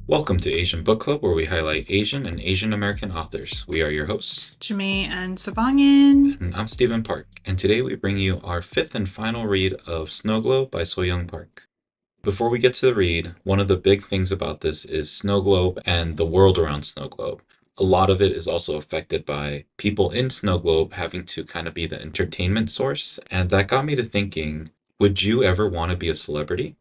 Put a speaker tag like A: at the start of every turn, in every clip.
A: Welcome to Asian Book Club, where we highlight Asian and Asian American authors. We are your hosts.
B: Jamae and Sabangan.
A: And I'm Stephen Park, and today we bring you our fifth and final read of Snowglobe by Soyoung Park. Before we get to the read, one of the big things about this is Snowglobe and the world around Snowglobe. A lot of it is also affected by people in Snowglobe having to kind of be the entertainment source, and that got me to thinking, would you ever want to be a celebrity?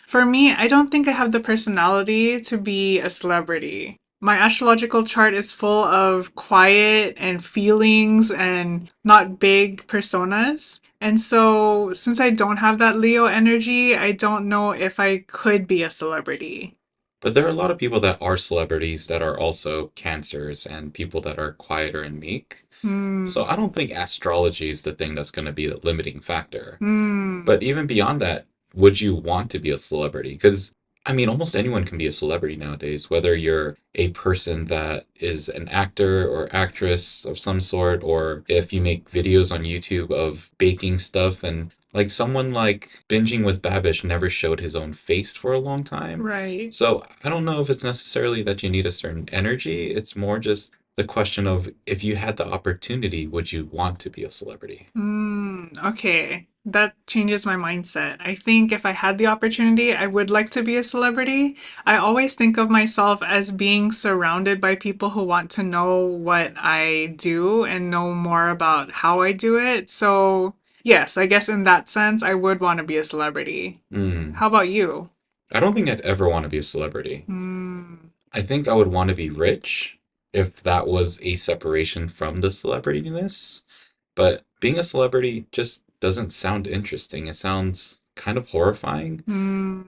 B: For me, I don't think I have the personality to be a celebrity. My astrological chart is full of quiet and feelings and not big personas. And so, since I don't have that Leo energy, I don't know if I could be a celebrity.
A: But there are a lot of people that are celebrities that are also cancers and people that are quieter and meek. So
B: Hmm.
A: I don't think astrology is the thing that's going to be the limiting factor.
B: Hmm.
A: But even beyond that, would you want to be a celebrity? Because, I mean, almost anyone can be a celebrity nowadays, whether you're a person that is an actor or actress of some sort, or if you make videos on YouTube of baking stuff. And like someone like Binging with Babish never showed his own face for a long time.
B: Right.
A: So I don't know if it's necessarily that you need a certain energy. It's more just the question of if you had the opportunity, would you want to be a celebrity?
B: Okay. That changes my mindset. I think if I had the opportunity, I would like to be a celebrity. I always think of myself as being surrounded by people who want to know what I do and know more about how I do it. So, yes, I guess in that sense, I would want to be a celebrity.
A: Hmm.
B: How about you?
A: I don't think I'd ever want to be a celebrity.
B: Hmm.
A: I think I would want to be rich if that was a separation from the celebrityness. But being a celebrity just doesn't sound interesting. It sounds kind of horrifying.
B: Hmm.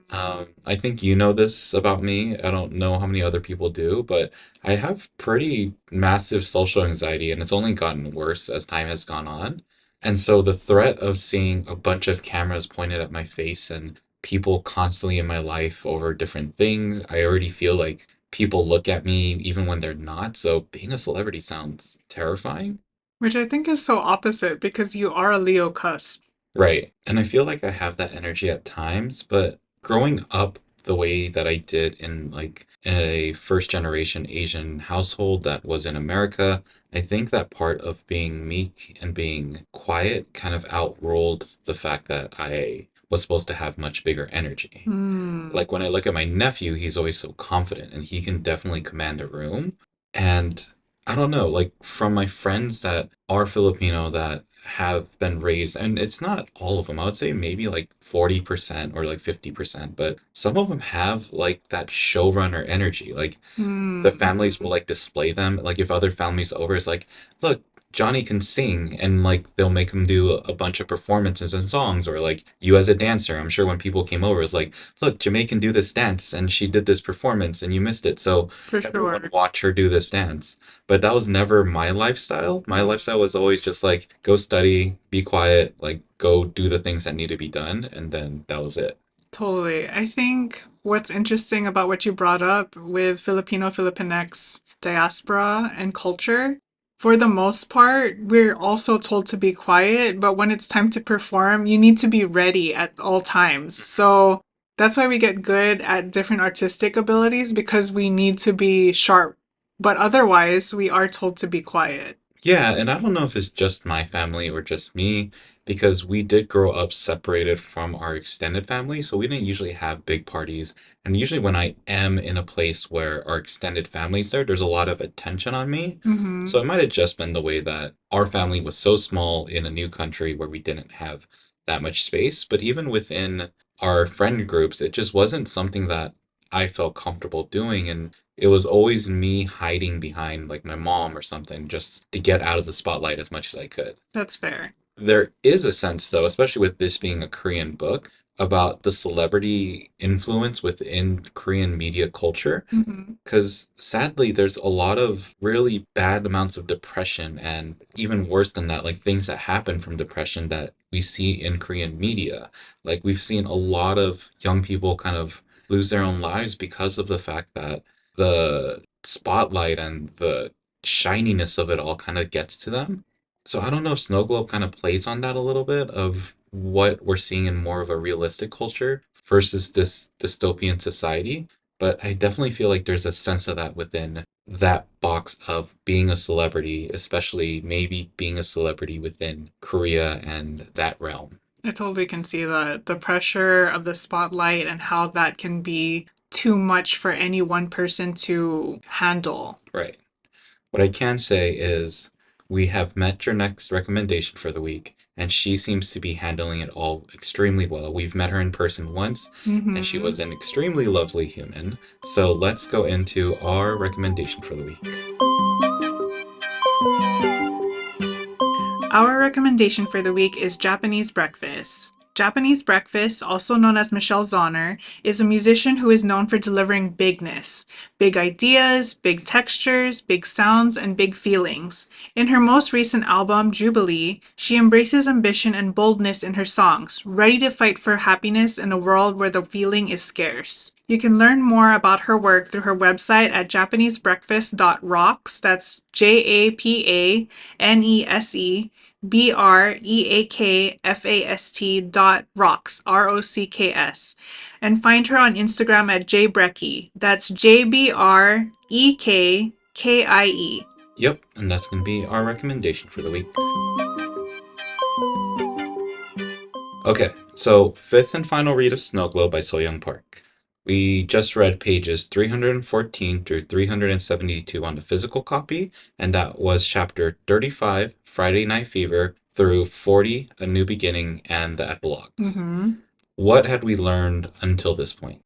A: I think you know this about me. I don't know how many other people do, but I have pretty massive social anxiety, and it's only gotten worse as time has gone on. And so the threat of seeing a bunch of cameras pointed at my face and people constantly in my life over different things, I already feel like people look at me even when they're not. So being a celebrity sounds terrifying.
B: Which I think is so opposite because you are a Leo cusp.
A: Right. And I feel like I have that energy at times, but growing up the way that I did in like a first generation Asian household that was in America, I think that part of being meek and being quiet kind of outruled the fact that I was supposed to have much bigger energy.
B: Hmm.
A: Like when I look at my nephew, he's always so confident and he can definitely command a room. And I don't know, like from my friends that are Filipino that have been raised, and it's not all of them, I would say maybe like 40% or like 50%, but some of them have like that showrunner energy. Like the
B: Hmm.
A: families will like display them. Like if other families over, it's like, look, Johnny can sing, and like they'll make him do a bunch of performances and songs, or like you as a dancer. I'm sure when people came over, it's like, look, Jamae can do this dance, and she did this performance, and you missed it. So
B: For
A: everyone
B: sure.
A: watch her do this dance. But that was never my lifestyle. My lifestyle was always just like go study, be quiet, like go do the things that need to be done, and then that was it.
B: Totally. I think what's interesting about what you brought up with Filipino Filipinx diaspora and culture, for the most part, we're also told to be quiet, but when it's time to perform, you need to be ready at all times. So that's why we get good at different artistic abilities because we need to be sharp. But otherwise, we are told to be quiet.
A: Yeah, and I don't know if it's just my family or just me, because we did grow up separated from our extended family, so we didn't usually have big parties. And usually when I am in a place where our extended family's there, there's a lot of attention on me.
B: Mm-hmm.
A: So it might have just been the way that our family was so small in a new country where we didn't have that much space. But even within our friend groups, it just wasn't something that I felt comfortable doing. And it was always me hiding behind like my mom or something just to get out of the spotlight as much as I could.
B: That's fair.
A: There is a sense, though, especially with this being a Korean book, about the celebrity influence within Korean media culture.
B: Mm-hmm.
A: Because sadly, there's a lot of really bad amounts of depression, and even worse than that, like things that happen from depression that we see in Korean media. Like we've seen a lot of young people kind of lose their own lives because of the fact that the spotlight and the shininess of it all kind of gets to them. So I don't know if Snow Globe kind of plays on that a little bit of what we're seeing in more of a realistic culture versus this dystopian society. but I definitely feel like there's a sense of that within that box of being a celebrity, especially maybe being a celebrity within Korea and that realm.
B: I totally can see the pressure of the spotlight and how that can be too much for any one person to handle.
A: Right. What I can say is we have met your next recommendation for the week, and she seems to be handling it all extremely well. We've met her in person once, and she
B: Hmm.
A: was an extremely lovely human. So let's go into our recommendation for the week.
B: Our recommendation for the week is Japanese Breakfast. Japanese Breakfast, also known as Michelle Zauner, is a musician who is known for delivering bigness, big ideas, big textures, big sounds, and big feelings. In her most recent album, Jubilee, she embraces ambition and boldness in her songs, ready to fight for happiness in a world where the feeling is scarce. You can learn more about her work through her website at japanesebreakfast.rocks. That's JapaneseBreakfast .rocks, and find her on Instagram at jbrecky. That's JBREKKIE.
A: Yep, and that's going to be our recommendation for the week. Okay, so fifth and final read of Snowglobe by Soyoung Park. We just read pages 314 through 372 on the physical copy, and that was chapter 35, Friday Night Fever, through 40, A New Beginning, and the epilogues.
B: Mm-hmm.
A: What had we learned until this point?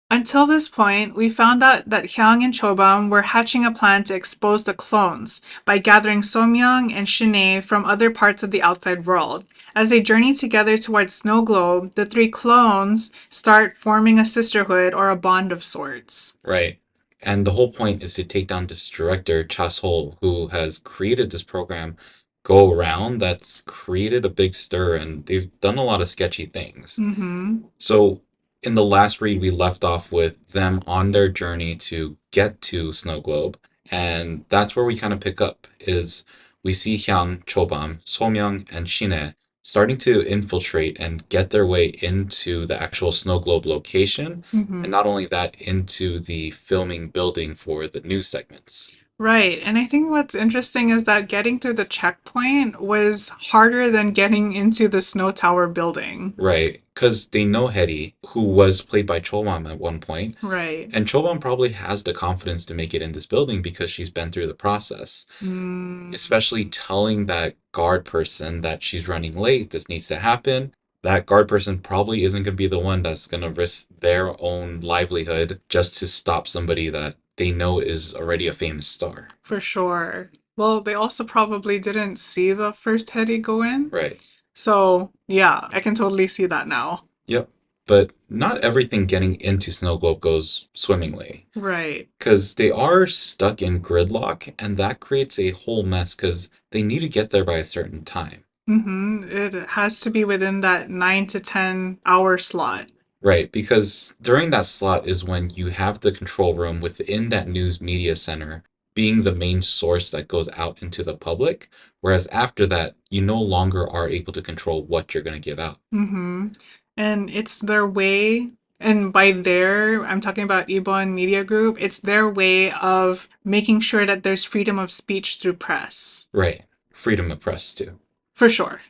B: Until this point, we found out that Hyang and Chobahm were hatching a plan to expose the clones by gathering Somyung and Shinnae from other parts of the outside world. As they journey together towards Snowglobe, the three clones start forming a sisterhood or a bond of sorts.
A: Right. And the whole point is to take down this director, Chas-hol, who has created this program go around that's created a big stir, and they've done a lot of sketchy things.
B: Mm-hmm.
A: So in the last read, we left off with them on their journey to get to Snow Globe, and that's where we kind of pick up. Is we see Hyang, Chobam, Somyung, and Shinnae starting to infiltrate and get their way into the actual Snow Globe location, and
B: Mm-hmm.
A: not only that, into the filming building for the news segments.
B: Right. And I think what's interesting is that getting through the checkpoint was harder than getting into the Snow Tower building.
A: Right, because they know Hetty, who was played by Chobam at one point,
B: Right.
A: and Chobam probably has the confidence to make it in this building because she's been through the process.
B: Mm,
A: Especially telling that guard person that she's running late, this needs to happen. That guard person probably isn't going to be the one that's going to risk their own livelihood just to stop somebody that they know is already a famous star.
B: for sure. Well, they also probably didn't see the first Hetty go in.
A: Right.
B: So, yeah, I can totally see that now.
A: Yep. But not everything getting into Snow Globe goes swimmingly.
B: Right.
A: Because they are stuck in gridlock, and that creates a whole mess because they need to get there by a certain time.
B: Mm-hmm. It has to be within that 9 to 10 hour slot.
A: Right, because during that slot is when you have the control room within that news media center being the main source that goes out into the public, whereas after that, you no longer are able to control what you're going to give out.
B: Mm-hmm. And it's their way, and by their, I'm talking about Ibon Media Group, it's their way of making sure that there's freedom of speech through press.
A: Right, freedom of press too.
B: For sure.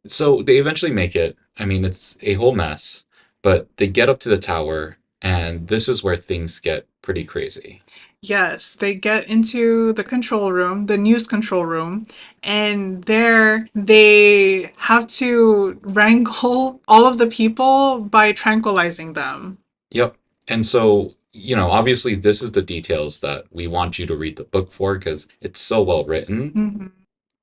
A: So they eventually make it. I mean, it's a whole mess, but they get up to the tower, and this is where things get pretty crazy.
B: Yes, they get into the control room, the news control room, and there they have to wrangle all of the people by tranquilizing them.
A: Yep. And so, obviously, this is the details that we want you to read the book for because it's so well written.
B: Hmm.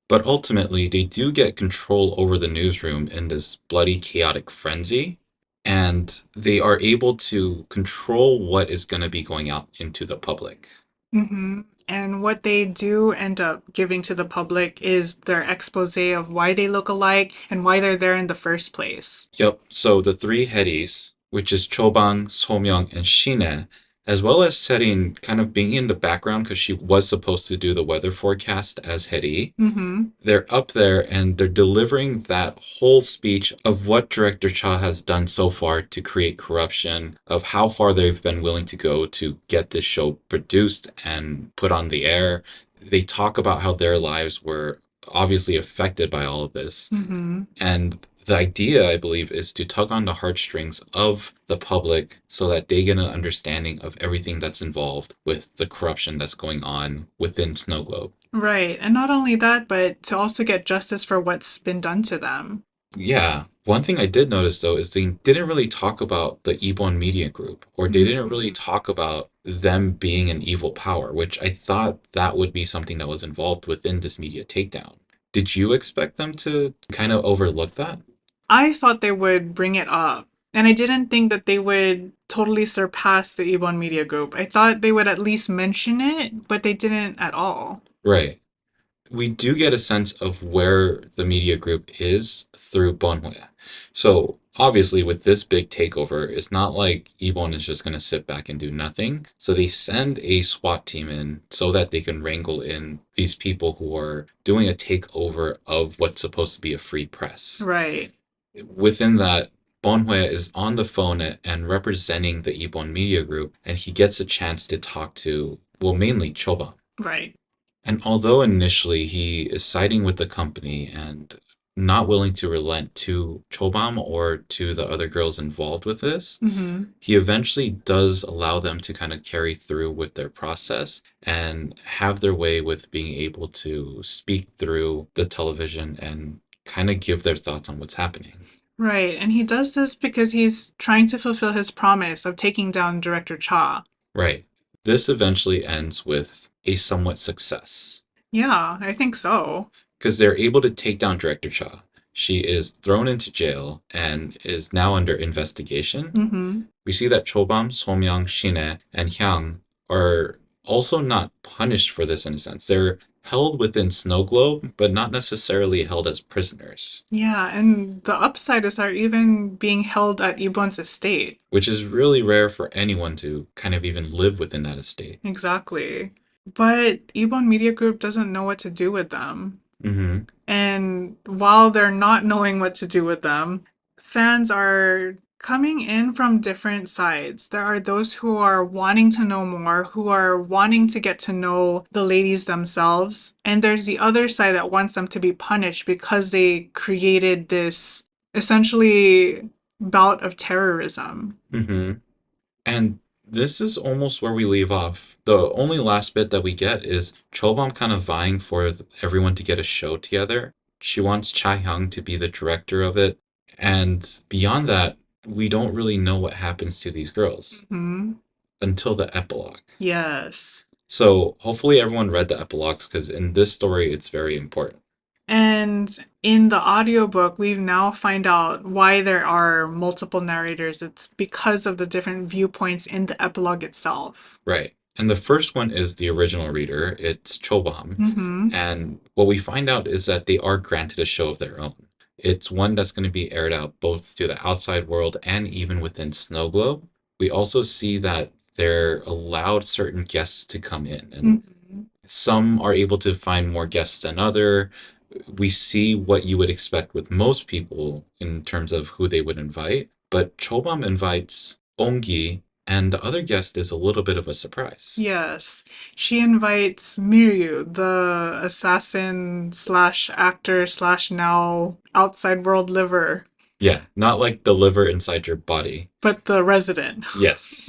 A: But ultimately, they do get control over the newsroom in this bloody, chaotic frenzy. And they are able to control what is going to be going out into the public.
B: Hmm. And what they do end up giving to the public is their expose of why they look alike and why they're there in the first place.
A: Yep. So the three headies, which is Chobang, Somyong, and Shinnae, as well as setting kind of being in the background because she was supposed to do the weather forecast as Hedy.
B: Mm-hmm.
A: They're up there and they're delivering that whole speech of what director Cha has done so far to create corruption, of how far they've been willing to go to get this show produced and put on the air. They talk about how their lives were obviously affected by all of this.
B: Mm-hmm.
A: And the idea, I believe, is to tug on the heartstrings of the public so that they get an understanding of everything that's involved with the corruption that's going on within Snowglobe.
B: Right. And not only that, but to also get justice for what's been done to them.
A: Yeah. One thing I did notice though is they didn't really talk about the Ebon Media Group, or they didn't really
B: Mm.
A: talk about them being an evil power, which I thought that would be something that was involved within this media takedown. Did you expect them to kind of overlook that?
B: I thought they would bring it up. And I didn't think that they would totally surpass the Ebon Media Group. I thought they would at least mention it, but they didn't at all.
A: Right. We do get a sense of where the media group is through Bonhue. So obviously with this big takeover, it's not like Ibon is just going to sit back and do nothing. So they send a SWAT team in so that they can wrangle in these people who are doing a takeover of what's supposed to be a free press.
B: Right.
A: Within that, Bonhue is on the phone and representing the Ibon Media Group, and he gets a chance to talk to, well, mainly Choba.
B: Right.
A: And although initially he is siding with the company and not willing to relent to Chobahm or to the other girls involved with this,
B: Mm-hmm.
A: he eventually does allow them to kind of carry through with their process and have their way with being able to speak through the television and kind of give their thoughts on what's happening.
B: Right. And he does this because he's trying to fulfill his promise of taking down Director Cha.
A: Right. This eventually ends with a somewhat success,
B: Yeah, I think so.
A: because they're able to take down Director Cha. She is thrown into jail and is now under investigation.
B: Mm-hmm.
A: We see that Chobahm, Somyung, Shinnae, and Hyang are also not punished for this in a sense. They're held within Snowglobe, but not necessarily held as prisoners,
B: Yeah, and the upside is they're even being held at Ibon's estate.
A: which is really rare for anyone to kind of even live within that estate.
B: Exactly. But Ibon Media Group doesn't know what to do with them.
A: Hmm.
B: And while they're not knowing what to do with them, fans are coming in from different sides. There are those who are wanting to know more, who are wanting to get to know the ladies themselves. And there's the other side that wants them to be punished because they created this essentially bout of terrorism.
A: Hmm. And this is almost where we leave off. The only last bit that we get is Chobam kind of vying for everyone to get a show together. She wants Cha Hyung to be the director of it. And beyond that, we don't really know what happens to these girls
B: Hmm.
A: until the epilogue.
B: Yes.
A: So hopefully everyone read the epilogues because in this story, it's very important.
B: And in the audiobook, we now find out why there are multiple narrators. It's because of the different viewpoints in the epilogue itself.
A: Right. And the first one is the original reader. It's Chobam.
B: Mm-hmm.
A: And what we find out is that they are granted a show of their own. It's one that's going to be aired out both to the outside world and even within Snowglobe. We also see that they're allowed certain guests to come in, and
B: Mm-hmm.
A: some are able to find more guests than other. We see what you would expect with most people in terms of who they would invite, but Chobam invites Ongi, and the other guest is a little bit of a surprise.
B: Yes. She invites Miryu, the assassin slash actor slash now outside world liver,
A: Yeah, not like the liver inside your body.
B: but the resident.
A: Yes.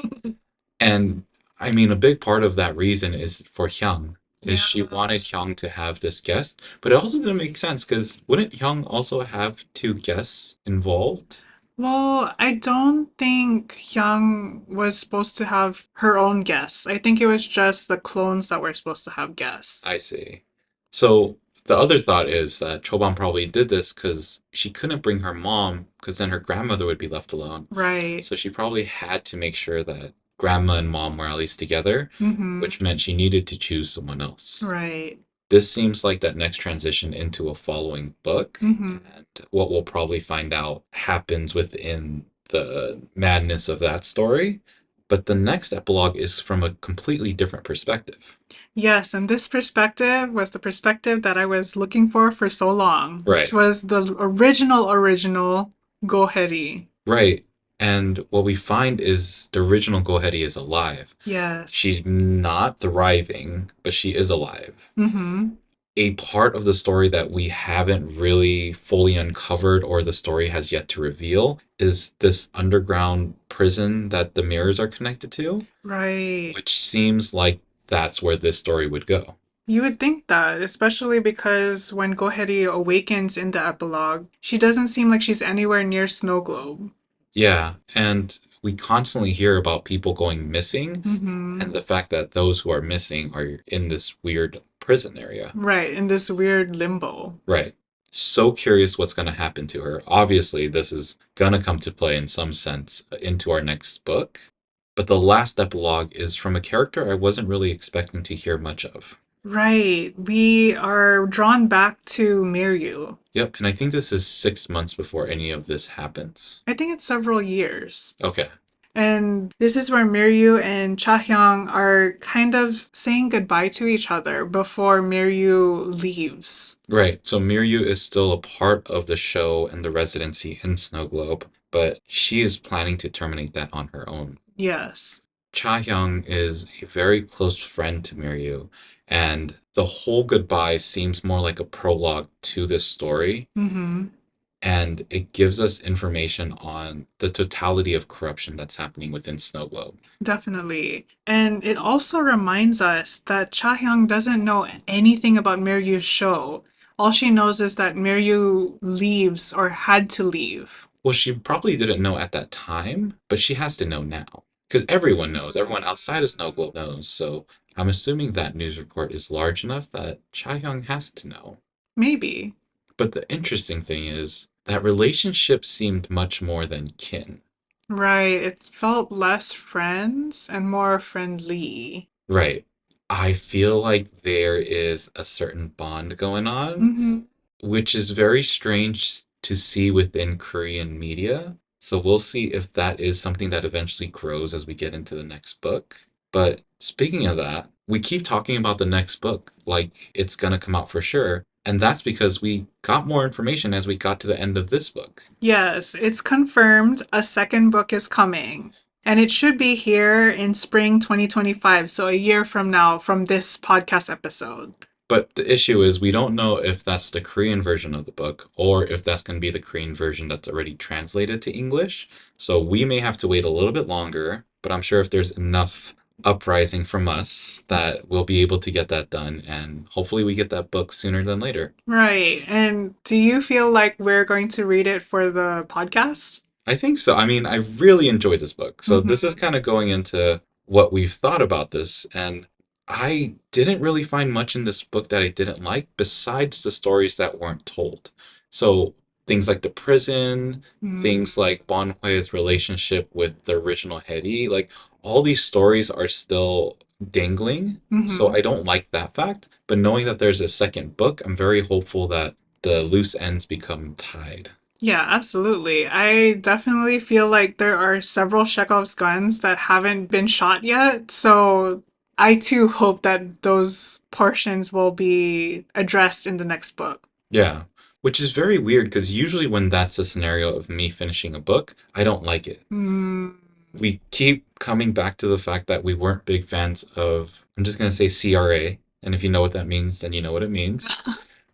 A: And I mean, a big part of that reason is for Hyung, is
B: Yeah.
A: she wanted Hyung to have this guest, but it also didn't make sense because wouldn't Hyung also have two guests involved?
B: Well, I don't think Hyang was supposed to have her own guests. I think it was just the clones that were supposed to have guests.
A: I see. So the other thought is that Choban probably did this because she couldn't bring her mom because then her grandmother would be left alone.
B: Right.
A: So she probably had to make sure that grandma and mom were at least together,
B: Mm-hmm.
A: which meant she needed to choose someone else.
B: Right.
A: This seems like that next transition into a following book,
B: Mm-hmm.
A: and what we'll probably find out happens within the madness of that story. But the next epilogue is from a completely different perspective.
B: Yes, and this perspective was the perspective that I was looking for so long, which
A: Right.
B: was the original Goheri.
A: Right. And what we find is the original Goheri is alive.
B: Yes.
A: She's not thriving, but she is alive.
B: Mm-hmm.
A: A part of the story that we haven't really fully uncovered or the story has yet to reveal is this underground prison that the mirrors are connected to,
B: Right.
A: which seems like that's where this story would go.
B: You would think that, especially because when Goheri awakens in the epilogue, she doesn't seem like she's anywhere near Snowglobe.
A: Yeah, and we constantly hear about people going missing
B: Mm-hmm.
A: and the fact that those who are missing are in this weird prison area.
B: Right, in this weird limbo.
A: Right. So curious what's going to happen to her. Obviously, this is going to come to play in some sense into our next book. But the last epilogue is from a character I wasn't really expecting to hear much of.
B: Right. We are drawn back to Miryu.
A: Yep, and I think this is 6 months before any of this happens.
B: I think it's several years.
A: Okay,
B: And this is where Miryu and Chahyang are kind of saying goodbye to each other before Miryu leaves.
A: right. So Miryu is still a part of the show and the residency in Snowglobe, but she is planning to terminate that on her own.
B: Yes.
A: Cha Hyung is a very close friend to Miryu, and the whole goodbye seems more like a prologue to this story,
B: Mm-hmm.
A: and it gives us information on the totality of corruption that's happening within Snowglobe.
B: Definitely. And it also reminds us that Chahyang doesn't know anything about Miryu's show. All she knows is that Miryu leaves or had to leave.
A: Well, she probably didn't know at that time, but she has to know now. Because everyone knows, everyone outside of Snowglobe knows, so I'm assuming that news report is large enough that Cha Hyung has to know.
B: Maybe.
A: But the interesting thing is that relationship seemed much more than kin.
B: Right. It felt less friends and more friendly.
A: Right. I feel like there is a certain bond going on,
B: Mm-hmm.
A: which is very strange to see within Korean media. So we'll see if that is something that eventually grows as we get into the next book. But speaking of that, we keep talking about the next book like it's going to come out for sure. And that's because we got more information as we got to the end of this book.
B: Yes, it's confirmed a second book is coming. And it should be here in spring 2025, so a year from now from this podcast episode.
A: But the issue is, we don't know if that's the Korean version of the book or if that's going to be the Korean version that's already translated to English. So we may have to wait a little bit longer, but I'm sure if there's enough uprising from us that we'll be able to get that done. And hopefully we get that book sooner than later.
B: Right. And do you feel like we're going to read it for the podcast?
A: I think so. I mean, I really enjoyed this book. So this is
B: Mm-hmm.
A: kind of going into what we've thought about this. And I didn't really find much in this book that I didn't like, besides the stories that weren't told. So things like the prison, things like Bon Hui's relationship with the original Hedy, like all these stories are still dangling. So
B: Mm-hmm.
A: I don't like that fact. But knowing that there's a second book, I'm very hopeful that the loose ends become tied.
B: Yeah, absolutely. I definitely feel like there are several Chekhov's guns that haven't been shot yet. So I too hope that those portions will be addressed in the next book.
A: Yeah, which is very weird because usually when that's a scenario of me finishing a book, I don't like it.
B: Mm,
A: We keep coming back to the fact that we weren't big fans of, I'm just going to say CRA. And if you know what that means, then you know what it means.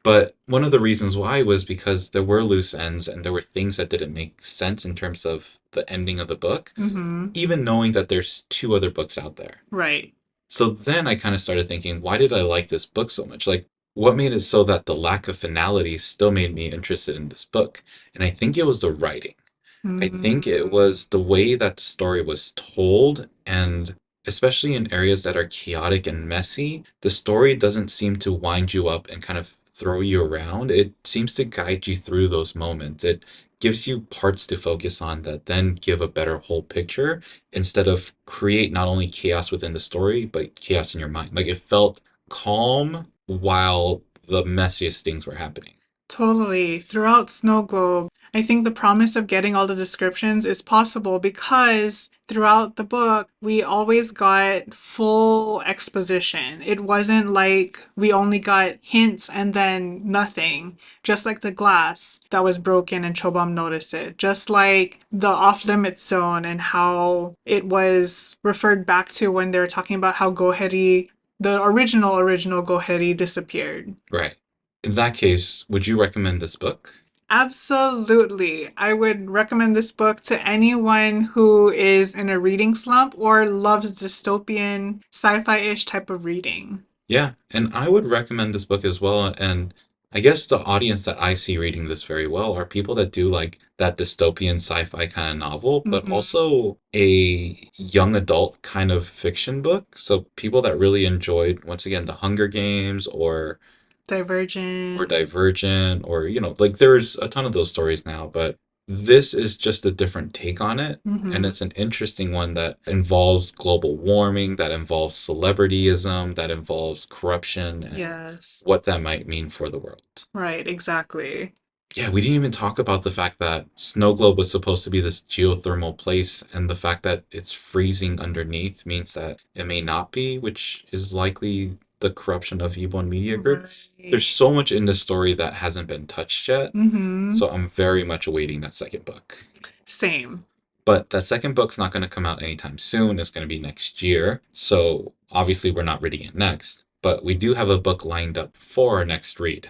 A: But one of the reasons why was because there were loose ends and there were things that didn't make sense in terms of the ending of the book,
B: mm-hmm.
A: even knowing that there's two other books out there.
B: Right.
A: So then I kind of started thinking, why did I like this book so much? Like, what made it so that the lack of finality still made me interested in this book? And I think it was the writing. I think it
B: Mm,
A: was the way that the story was told, and especially in areas that are chaotic and messy, the story doesn't seem to wind you up and kind of throw you around. It seems to guide you through those moments. It gives you parts to focus on that then give a better whole picture instead of create not only chaos within the story, but chaos in your mind. Like it felt calm while the messiest things were happening.
B: Totally. Throughout Snowglobe, I think the promise of getting all the descriptions is possible because throughout the book, we always got full exposition. It wasn't like we only got hints and then nothing. Just like the glass that was broken and Chobahm noticed it. Just like the off limits zone and how it was referred back to when they were talking about how Goheri, the original Goheri, disappeared.
A: Right. In that case, would you recommend this book?
B: Absolutely. I would recommend this book to anyone who is in a reading slump or loves dystopian sci fi ish type of reading.
A: Yeah, and I would recommend this book as well. And I guess the audience that I see reading this very well are people that do like that dystopian sci-fi kind of novel, but
B: Hmm.
A: also a young adult kind of fiction book. So people that really enjoyed, once again, The Hunger Games or
B: Divergent.
A: Divergent or, like there's a ton of those stories now, but this is just a different take on it. And
B: Hmm.
A: it's an interesting one that involves global warming, that involves celebrityism, that involves corruption, and
B: Yes.
A: what that might mean for the world.
B: Right, exactly.
A: Yeah, we didn't even talk about the fact that Snowglobe was supposed to be this geothermal place, and the fact that it's freezing underneath means that it may not be, which is likely the corruption of Ibon Media Group. There's
B: Right.
A: so much in this story that hasn't been touched yet,
B: Hmm.
A: so I'm very much awaiting that second book.
B: Same.
A: But that second book's not going to come out anytime soon. It's going to be next year. So obviously, we're not reading it next. But we do have a book lined up for our next read.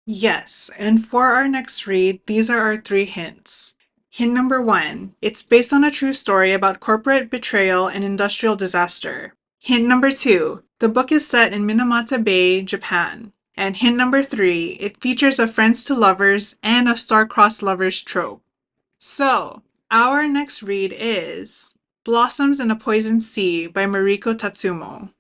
B: Yes, and for our next read, these are our three hints. Hint number one, it's based on a true story about corporate betrayal and industrial disaster. Hint number two, the book is set in Minamata Bay, Japan. And hint number three, it features a friends to lovers and a star-crossed lovers trope. So, our next read is Blossoms in a Poisoned Sea by Mariko Tatsumo.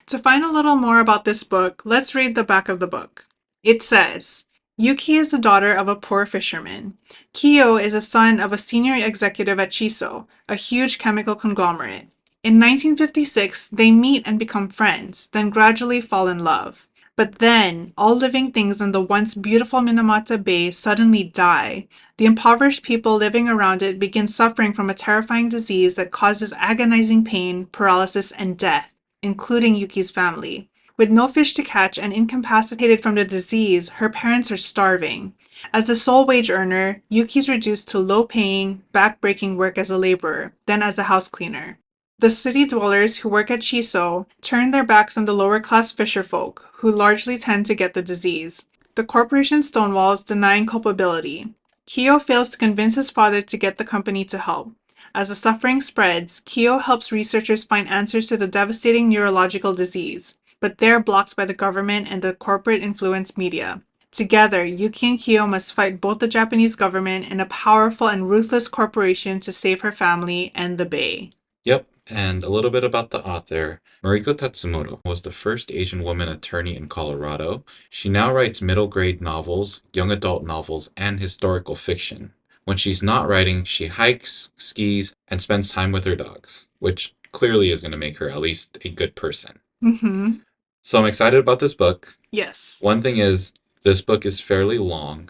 B: To find a little more about this book, let's read the back of the book. It says, Yuki is the daughter of a poor fisherman. Kyo is a son of a senior executive at Chiso, a huge chemical conglomerate. In 1956, they meet and become friends, then gradually fall in love. But then, all living things in the once beautiful Minamata Bay suddenly die. The impoverished people living around it begin suffering from a terrifying disease that causes agonizing pain, paralysis, and death, including Yuki's family. With no fish to catch and incapacitated from the disease, her parents are starving. As the sole wage earner, Yuki's reduced to low paying, back breaking work as a laborer, then as a house cleaner. The city dwellers who work at Chiso turn their backs on the lower class fisherfolk, who largely tend to get the disease. The corporation stonewalls, denying culpability. Kyo fails to convince his father to get the company to help. As the suffering spreads, Kyo helps researchers find answers to the devastating neurological disease, but they're blocked by the government and the corporate influenced media. Together, Yuki and Kyo must fight both the Japanese government and a powerful and ruthless corporation to save her family and the Bay.
A: Yep, and a little bit about the author. Mariko Tatsumoto was the first Asian woman attorney in Colorado. She now writes middle grade novels, young adult novels, and historical fiction. When she's not writing, she hikes, skis, and spends time with her dogs, which clearly is going to make her at least a good person.
B: Mm-hmm.
A: So I'm excited about this book.
B: Yes.
A: One thing is, this book is fairly long,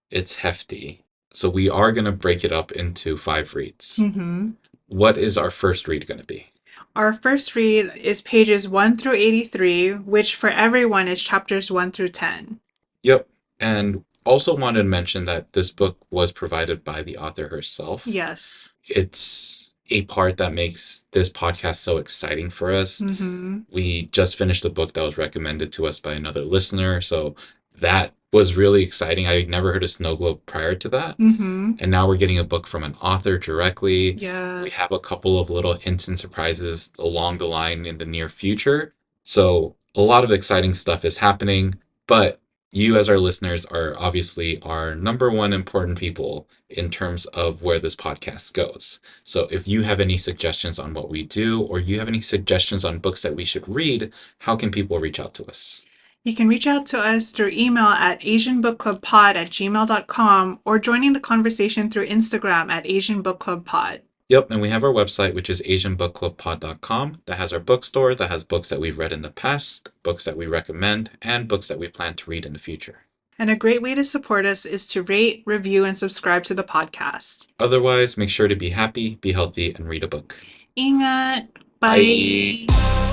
A: it's hefty. So we are going to break it up into 5 reads.
B: Mm-hmm.
A: What is our first read going to be?
B: Our first read is pages 1 through 83, which for everyone is chapters 1 through 10.
A: Yep. And also wanted to mention that this book was provided by the author herself.
B: Yes.
A: It's a part that makes this podcast so exciting for us.
B: Mm-hmm.
A: We just finished a book that was recommended to us by another listener. So that was really exciting. I had never heard of Snowglobe prior to that.
B: Mm-hmm.
A: And now we're getting a book from an author directly.
B: Yeah.
A: We have a couple of little hints and surprises along the line in the near future. So a lot of exciting stuff is happening, but you as our listeners are obviously our number one important people in terms of where this podcast goes. So if you have any suggestions on what we do, or you have any suggestions on books that we should read, how can people reach out to us?
B: You can reach out to us through email at asianbookclubpod@gmail.com or joining the conversation through Instagram at asianbookclubpod.
A: Yep, and we have our website, which is asianbookclubpod.com, that has our bookstore, that has books that we've read in the past, books that we recommend, and books that we plan to read in the future.
B: And a great way to support us is to rate, review, and subscribe to the podcast.
A: Otherwise, make sure to be happy, be healthy, and read a book.
B: Ingat!
A: Bye.
B: Bye!